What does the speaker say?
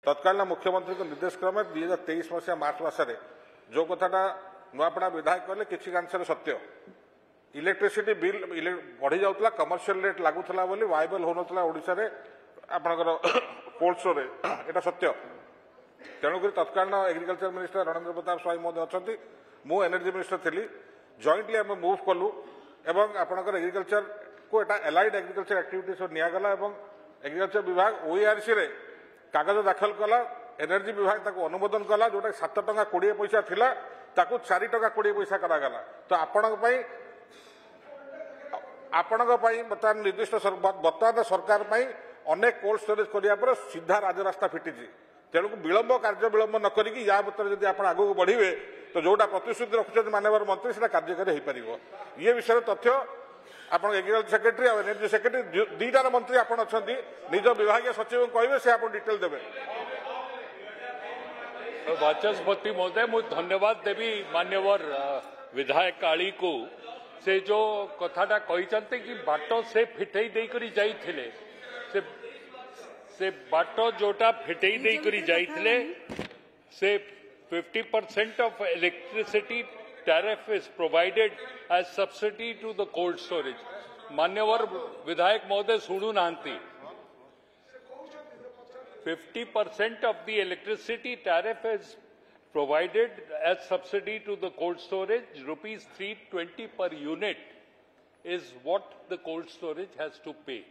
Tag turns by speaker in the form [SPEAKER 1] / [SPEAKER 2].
[SPEAKER 1] तत्कालीन मुख्यमंत्री निर्देश क्रम 2023 मसीहा मार्च मसरे जो कथाटा नुआपड़ा विधायक कहले किसी अंशर सत्य इलेक्ट्रिसिटी बिल बढ़ी जाऊला कमर्शियल रेट लगुला वायबल होना ओडिशा रे आपणकर कोल्ड स्टोर एटा सत्य तेणुक तत्कालीन एग्रीकल्चर मिनिस्टर रणेंद्र प्रताप स्वाई मोदी अच्छा मु एनर्जी मिनिस्टर थी जॉइंटली आम मुव कलु एवं आपणकर एग्रीकल्चर को एटा एलाइड एग्रीकल्चर एक्टिविटीज नियागला एवं एग्रीकल्चर विभाग ओईआरसी रे कागज दाखल कला एनर्जी विभाग ताको अनुमोदन कला जोटा 7 टंका 20 पैसा थिला ताको 4 टंका 20 पैसा करागला तो आपणक बर्तमान निर्दिष्ट बर्तमान सरकार अनेक कोल्ड स्टोरेज करा सीधा राजरास्ता फिटी तेणु विलंब कार्य विलंब न करी या भितर जब आप आगू बढ़े तो जोटा प्रतिश्रुति रखुच्च माननीय मंत्री से कार्यकारी हो पार ये विषय तथ्य आप एग्रीकल्चर सेक्रेटरी और एनर्जी सेक्रेटरी दुईटार मंत्री आप निज विभाग सचिव कहे से आप डिटेल देवे।
[SPEAKER 2] बाचस्पति महोदय मुझे धन्यवाद देवी मान्यवर विधायक काली को से जो कथाटा कहते कि बाट से फिटई देकरी जाइथिले से बाट जोटा फिटई देकरी जाइथिले से 50% of electricity tariff is provided as subsidy to the cold storage. मान्यवर विधायक महोदय सुनु नांती 50% of the electricity tariff is provided as subsidy to the cold storage. Rupees 320 per unit is what the cold storage has to pay.